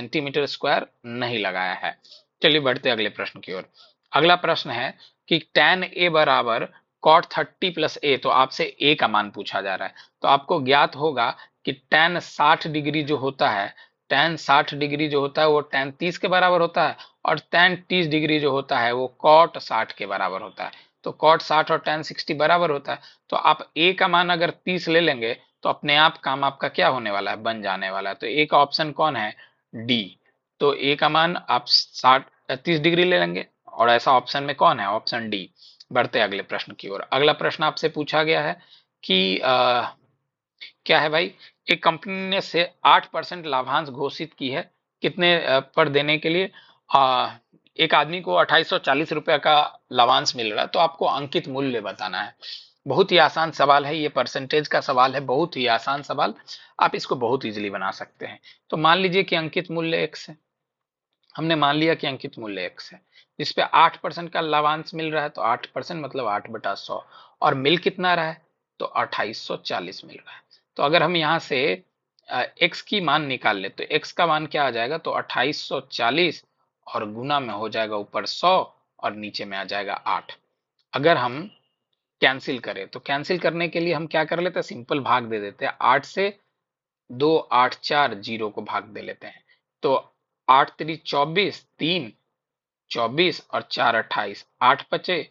Centimetre square नहीं लगाया है। चलिए बढ़ते अगले प्रश्न की ओर। अगला प्रश्न है कि tan a बराबर cot 30 प्लस ए, तो आपसे a का मान पूछा जा रहा है। तो आपको ज्ञात होगा कि tan 60 डिग्री जो होता है, tan 60 डिग्री जो होता है वो tan 30 के बराबर होता है, और tan 30 डिग्री जो होता है वो cot 60 के बराबर होता है। तो cot 60 और tan 60 बराबर होता है। तो आप a का मान अगर 30 ले लेंगे तो अपने आप काम आपका क्या होने वाला है, बन जाने वाला है। तो a का ऑप्शन कौन है, डी। तो ए का मान आप 30 डिग्री ले लेंगे, और ऐसा ऑप्शन में कौन है, ऑप्शन डी। बढ़ते अगले प्रश्न की ओर। अगला प्रश्न आपसे पूछा गया है कि क्या है भाई, एक कंपनी ने से 8% लाभांश घोषित की है, कितने पर देने के लिए, एक आदमी को 2840 रुपए का लाभांश मिल रहा है, तो आपको अंकित मूल्य बताना है। बहुत ही आसान सवाल है, ये परसेंटेज का सवाल है, बहुत ही आसान सवाल, आप इसको बहुत इजीली बना सकते हैं। तो मान लीजिए कि अंकित मूल्य x है, हमने मान लिया कि अंकित मूल्य x है, जिसपे 8% का लाभांश मिल रहा है, तो 8% मतलब 8/100, और मिल कितना रहा है, तो 2840 मिल रहा है। तो अगर हम यहाँ से x की मान निकाल ले, तो x का मान क्या आ जाएगा, तो 2840, और गुना में हो जाएगा ऊपर 100 और नीचे में आ जाएगा 8। अगर हम कैंसिल करें, तो कैंसिल करने के लिए हम क्या कर लेते हैं, सिंपल भाग दे देते हैं। 8 से 2 8 4 0 को भाग दे लेते हैं, तो 8 3 24, 3 24 और 4 28, 8 पचे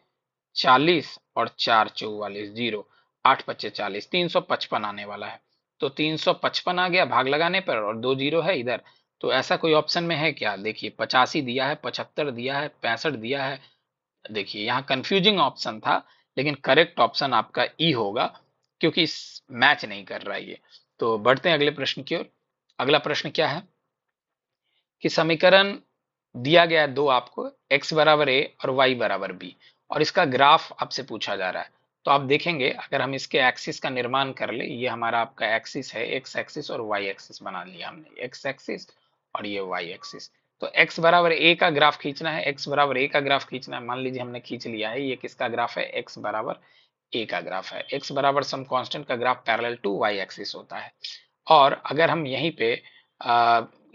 40 और 4 44, 0, 8 पचे 40, 355 आने वाला है। तो 355 आ गया भाग लगाने पर, और 2 जीरो है इधर। तो ऐसा कोई ऑप्शन में है क्या, देखिए 85 दिया है, 75 दिया है, 65 दिया है। देखिए यहाँ कंफ्यूजिंग ऑप्शन था, लेकिन करेक्ट ऑप्शन आपका ई होगा, क्योंकि मैच नहीं कर रहा है ये। तो बढ़ते हैं अगले प्रश्न की ओर। अगला प्रश्न क्या है कि समीकरण दिया गया है दो आपको, x बराबर a और y बराबर b, और इसका ग्राफ आपसे पूछा जा रहा है। तो आप देखेंगे, अगर हम इसके एक्सिस का निर्माण कर ले, ये हमारा आपका एक्सिस है, x एक्सिस और y एक्सिस बना लिया हमने, x एक्सिस और ये y एक्सिस। तो x बराबर a का ग्राफ खींचना है, x बराबर a का ग्राफ खींचना है, मान लीजिए हमने खींच लिया है। ये किसका ग्राफ है, x बराबर a का ग्राफ है। x बराबर सम कांस्टेंट का graph parallel to y axis होता है। और अगर हम यहीं पे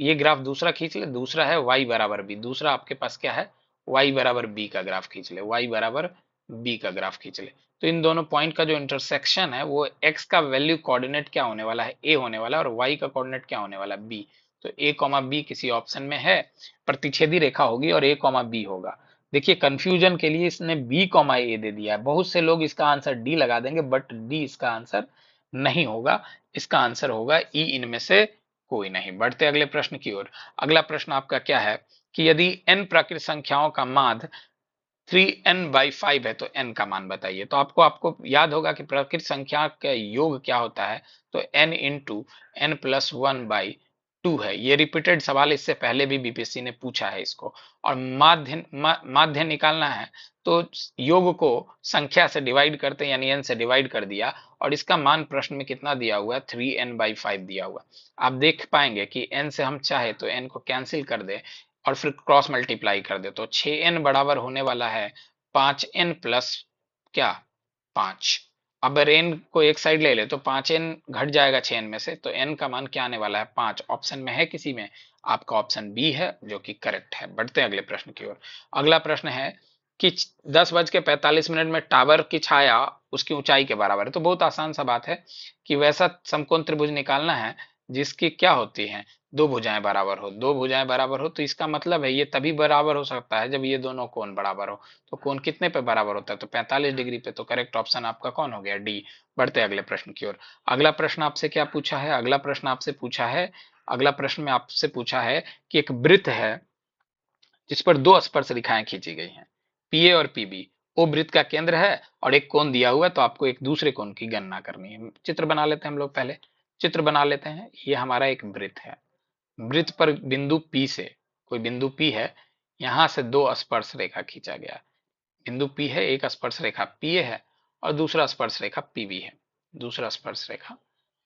ये ग्राफ दूसरा खींच ले, दूसरा है y बराबर b, दूसरा आपके पास क्या है, y बराबर b का ग्राफ खींच ले, y बराबर b का ग्राफ खींच ले। तो इन दोनों पॉइंट का जो इंटरसेक्शन है, वो x का वैल्यू कोऑर्डिनेट क्या होने वाला है, a होने वाला है, और y का कोऑर्डिनेट क्या होने वाला है, b। तो a कॉमा b किसी ऑप्शन में है, प्रतिच्छेदी रेखा होगी और a कॉमा b होगा। देखिए कंफ्यूजन के लिए इसने b कॉमा a दे दिया है, बहुत से लोग इसका आंसर d लगा देंगे, बट d इसका आंसर नहीं होगा, इसका आंसर होगा ई, इनमें से कोई नहीं। बढ़ते अगले प्रश्न की ओर। अगला प्रश्न आपका क्या है कि यदि n प्राकृत संख्याओं का माध्य 3n/5 है, तो n का मान बताइए। तो आपको आपको याद होगा कि प्राकृत संख्या का योग क्या होता है, तो n इंटू n प्लस 1/2 है। ये रिपीटेड सवाल इससे पहले भी बीपीएससी ने पूछा है इसको। और माध्य निकालना है, तो योग को संख्या से डिवाइड करते हैं, यानी n से डिवाइड कर दिया, और इसका मान प्रश्न में कितना दिया हुआ है, 3n/5 दिया हुआ। आप देख पाएंगे कि n से हम चाहे तो n को कैंसिल कर दे और फिर क्रॉस मल्टीप्लाई कर दे, तो 6n बराबर होने वाला है 5n प्लस क्या, 5। अगर n को एक साइड ले ले तो 5n घट जाएगा 6n में से, तो n का मान क्या आने वाला है, 5। ऑप्शन में है किसी में, आपका ऑप्शन बी है जो कि करेक्ट है। बढ़ते हैं अगले प्रश्न की ओर। अगला प्रश्न है कि 10:45 में टावर की छाया उसकी ऊंचाई के बराबर है। तो बहुत आसान सा बात है कि वैसा समकोण त्रिभुज निकालना है जिसकी क्या होती है, दो भुजाएं बराबर हो। दो भुजाएं बराबर हो तो इसका मतलब है ये तभी बराबर हो सकता है जब ये दोनों कोण बराबर हो। तो कोण कितने पे बराबर होता है, तो 45 डिग्री पे। तो करेक्ट ऑप्शन आपका कौन हो गया, डी। बढ़ते अगले प्रश्न की ओर। अगला प्रश्न आपसे क्या पूछा है, अगला प्रश्न आपसे पूछा है, अगला प्रश्न में आपसे पूछा है कि एक वृत्त है जिस पर दो स्पर्श रेखाएं खींची गई हैं, पीए और पीबी। वो वृत्त का केंद्र है और एक कोण दिया हुआ है, तो आपको एक दूसरे कोण की गणना करनी है। चित्र बना लेते हैं हम लोग, पहले चित्र बना लेते हैं। ये हमारा एक वृत्त है, वृत्त पर बिंदु P से, कोई बिंदु P है, यहां से दो स्पर्श रेखा खींचा गया। बिंदु P है, एक स्पर्श रेखा PA है और दूसरा स्पर्श रेखा PB है, दूसरा स्पर्श रेखा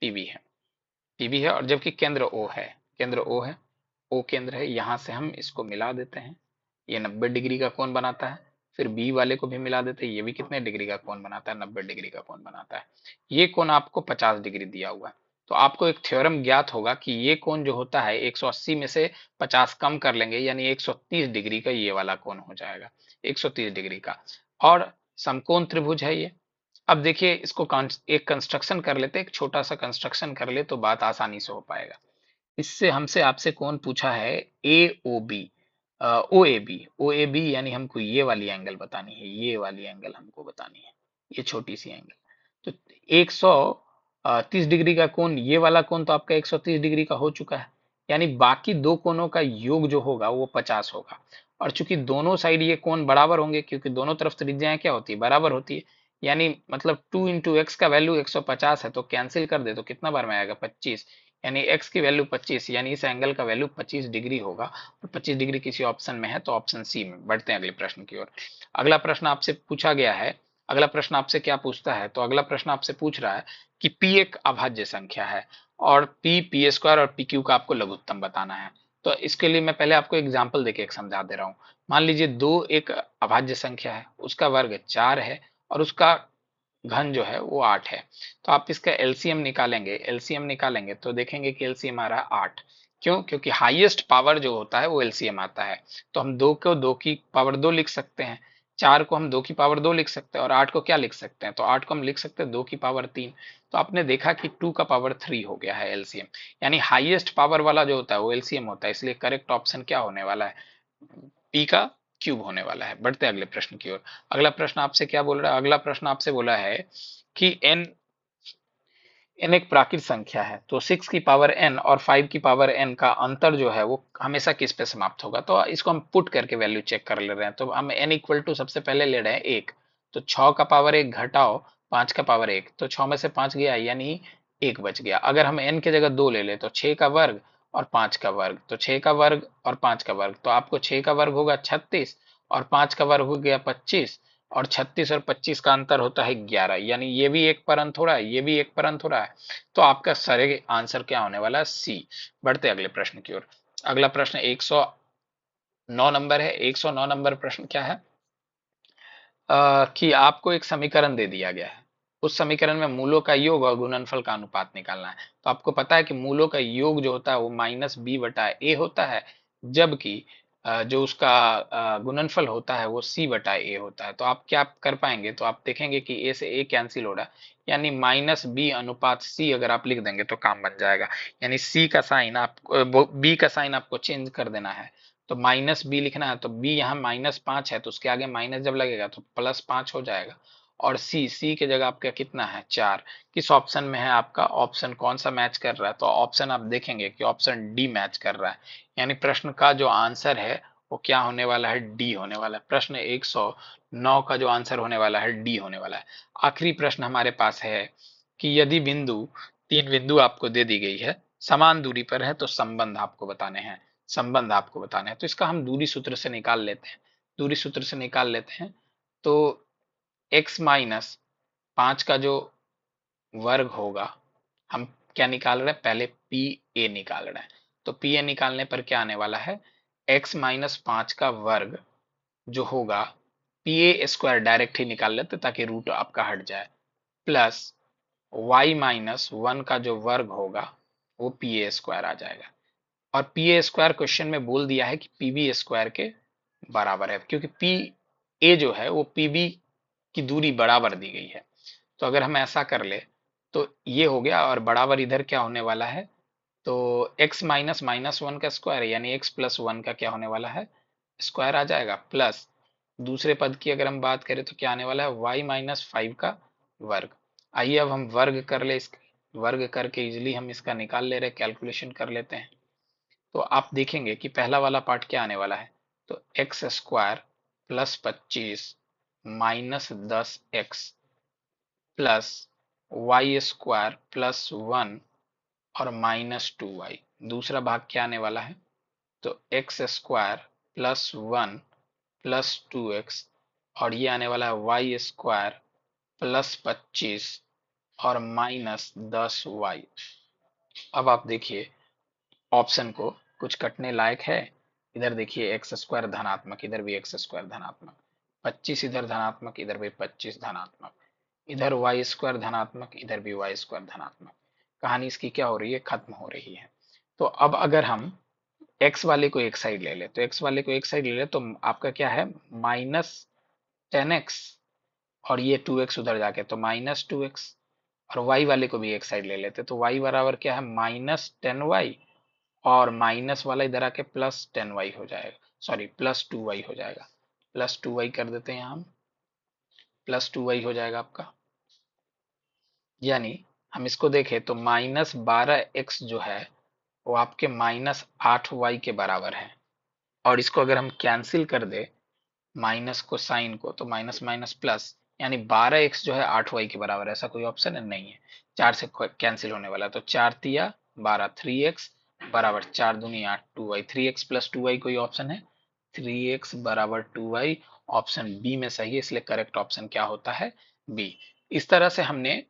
PB है, PB है, और जबकि केंद्र O है, केंद्र O है, O केंद्र है। यहां से हम इसको मिला देते हैं, ये 90 डिग्री का कोण बनाता है। फिर बी वाले को भी मिला देते हैं, ये भी कितने डिग्री का कोण बनाता है, 90 डिग्री का कोण बनाता है। ये कोण आपको 50 डिग्री दिया हुआ है। तो आपको एक थ्योरम ज्ञात होगा कि ये कोण जो होता है 180 में से 50 कम कर लेंगे यानी 130 डिग्री का ये वाला कोण हो जाएगा, 130 डिग्री का। और समकोण त्रिभुज है ये। अब देखिए इसको एक कंस्ट्रक्शन कर लेते, एक छोटा सा कंस्ट्रक्शन कर ले तो बात आसानी से हो पाएगा। इससे हमसे आपसे कौन पूछा है, ए O B, O A B यानी हमको ये वाली एंगल बतानी है, ये वाली एंगल हमको बतानी है, ये छोटी सी एंगल। तो 130 डिग्री का कोण, ये वाला कोण तो आपका 130 डिग्री का हो चुका है, यानी बाकी दो कोणों का योग जो होगा वो 50 होगा। और चूंकि दोनों साइड ये कोण बराबर होंगे, क्योंकि दोनों तरफ त्रिज्याएं क्या होती है, बराबर होती है, यानी मतलब 2 इंटू एक्स का वैल्यू 150 है, तो कैंसिल कर दे तो कितना बार में आएगा, 25, यानी x की वैल्यू 25, यानी इस एंगल का वैल्यू 25 डिग्री होगा। और 25 डिग्री किसी ऑप्शन में है तो ऑप्शन सी में। बढ़ते हैं अगले प्रश्न की ओर। अगला प्रश्न आपसे पूछा गया है, अगला प्रश्न आपसे क्या पूछता है, तो अगला प्रश्न आपसे पूछ रहा है कि p एक अभाज्य संख्या है और p, p स्क्वायर और pq का आपको लघुत्तम बताना है। तो इसके लिए मैं पहले आपको एग्जाम्पल देके एक समझा दे रहा हूँ। मान लीजिए दो एक अभाज्य संख्या है, उसका वर्ग 4 है और उसका घन जो है वो 8 है। तो आप इसका एलसीएम निकालेंगे, एलसीएम निकालेंगे तो देखेंगे कि एलसीएम आ रहा है 8। क्यों? क्योंकि हाईएस्ट पावर जो होता है वो एलसीएम आता है। तो हम 2 को 2 की पावर 2 लिख सकते हैं, 4 को हम 2 की पावर 2 लिख सकते हैं, और 8 को क्या लिख सकते हैं, तो 8 को हम लिख सकते हैं 2 की पावर 3। तो आपने देखा कि 2 का पावर 3 हो गया है एलसीएम, यानी हाईएस्ट पावर वाला जो होता है वो एलसीएम होता है। इसलिए करेक्ट ऑप्शन क्या होने वाला है, पी का क्यूब होने वाला है। बढ़ते हैं अगले प्रश्न की ओर। अगला प्रश्न आपसे क्या बोल रहा है, अगला प्रश्न आपसे बोला है कि n एक प्राकृत संख्या है, तो 6 की पावर n और 5 की पावर n का अंतर जो है वो हमेशा किस पे समाप्त होगा। तो इसको हम पुट करके वैल्यू चेक कर ले रहे हैं। तो हम n इक्वल टू सबसे पहले ले रहे हैं 1, तो 6 का पावर 1 घटाओ 5 का पावर 1, तो 6 में से 5 गया यानी 1 बच गया। अगर हम n की जगह 2 ले ले तो 6 का वर्ग और 5 का वर्ग, तो 6 का वर्ग और 5 का वर्ग, तो आपको 6 का वर्ग होगा 36 और 5 का वर्ग हो गया 25, और 36 और 25 का अंतर होता है 11, यानी ये भी एक पर अंत हो रहा है, ये भी एक पर अंत हो रहा है। तो आपका सही आंसर क्या होने वाला है, सी। बढ़ते अगले प्रश्न की ओर। अगला प्रश्न 109 नंबर है। 109 नंबर प्रश्न क्या है, कि आपको एक समीकरण दे दिया गया है, उस समीकरण में मूलों का योग और गुणनफल का अनुपात निकालना है। तो आपको पता है कि मूलों का योग जो होता है वो माइनस बी बटा ए होता है, जबकि जो उसका गुणनफल होता है वो सी बटा ए होता है। तो आप क्या कर पाएंगे, तो आप देखेंगे कि ए से ए कैंसिल हो रहा है, यानी माइनस बी अनुपात सी अगर आप लिख देंगे तो काम बन जाएगा। यानी सी का साइन आप, बी का साइन आपको चेंज कर देना है, तो माइनस बी लिखना है। तो बी यहाँ -5 है, तो उसके आगे माइनस जब लगेगा तो +5 हो जाएगा। और सी की जगह आपका कितना है, 4। किस ऑप्शन में है आपका, ऑप्शन कौन सा मैच कर रहा है, तो ऑप्शन आप देखेंगे कि ऑप्शन डी मैच कर रहा है। यानी प्रश्न का जो आंसर है वो क्या होने वाला है, डी होने वाला है। प्रश्न 109 का जो आंसर होने वाला है डी होने वाला है। आखिरी प्रश्न हमारे पास है कि यदि तीन बिंदु आपको दे दी गई है, समान दूरी पर है, तो संबंध आपको बताने हैं, संबंध आपको बताना है। तो इसका हम दूरी सूत्र से निकाल लेते हैं, दूरी सूत्र से निकाल लेते हैं। तो x माइनस 5 का जो वर्ग होगा, हम क्या निकाल रहे हैं, पहले पी ए निकाल रहे हैं। तो पी ए निकालने पर क्या आने वाला है, x-5 का वर्ग जो होगा, पी ए स्क्वायर डायरेक्ट ही निकाल लेते ताकि रूट आपका हट जाए, प्लस y-1 का जो वर्ग होगा वो पी ए स्क्वायर आ जाएगा। और पी ए स्क्वायर क्वेश्चन में बोल दिया है कि पी बी स्क्वायर के बराबर है, क्योंकि पी ए जो है वो पी बी की दूरी बराबर दी गई है। तो अगर हम ऐसा कर ले तो ये हो गया, और बराबर इधर क्या होने वाला है, तो x-1 का स्क्वायर यानी x+1 का क्या होने वाला है, स्क्वायर आ जाएगा, प्लस दूसरे पद की अगर हम बात करें तो क्या आने वाला है, y-5 का वर्ग। आइए अब हम वर्ग कर ले, इस वर्ग करके इजिली हम इसका निकाल ले रहे, कैलकुलेशन कर लेते हैं। तो आप देखेंगे कि पहला वाला पार्ट क्या आने वाला है, तो x square plus 25 -10x plus y square plus 1 और -2y। दूसरा भाग क्या आने वाला है, तो x square plus 1 plus 2x, और ये आने वाला है वाई स्क्वायर प्लस 25 और -10y। अब आप देखिए ऑप्शन को, कुछ कटने लायक है। इधर देखिए एक्स स्क्वायर धनात्मक, इधर भी एक्स स्क्वायर धनात्मक, 25 इधर धनात्मक, इधर भी 25 धनात्मक, इधर वाई स्क्वायर धनात्मक, इधर भी वाई स्क्वायर धनात्मक। कहानी इसकी क्या हो रही है, खत्म हो रही है। तो अब अगर हम x वाले को एक साइड ले ले, तो x वाले को एक साइड ले ले तो आपका क्या है, -10x, और ये 2x उधर जाके तो -2x, और y वाले को भी एक साइड ले लेते तो y बराबर क्या है, -10y, और माइनस वाला इधर आके +10y हो जाएगा, सॉरी +2y हो जाएगा। +2y कर देते हैं हम, +2y हो जाएगा आपका। यानी हम इसको देखें तो -12x जो है वो आपके -8y के बराबर है। और इसको अगर हम कैंसिल कर दे माइनस को, साइन को, तो माइनस माइनस प्लस, यानी 12x जो है 8y के बराबर है। ऐसा कोई ऑप्शन है नहीं है, 4 से कैंसिल होने वाला, तो 4 तिया 12, 3x बराबर 4 दूनी 8, 2y, 3x प्लस 2y कोई ऑप्शन है, 3x बराबर 2y, ऑप्शन बी में सही है, इसलिए करेक्ट ऑप्शन क्या होता है, बी। इस तरह से हमने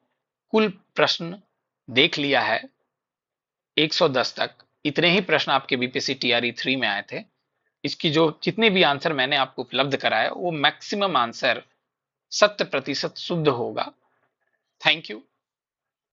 कुल प्रश्न देख लिया है 110 तक। इतने ही प्रश्न आपके बीपीएससी टीआरई 3 में आए थे। इसकी जो जितने भी आंसर मैंने आपको उपलब्ध कराया वो मैक्सिमम आंसर 70% शुद्ध होगा। Thank you.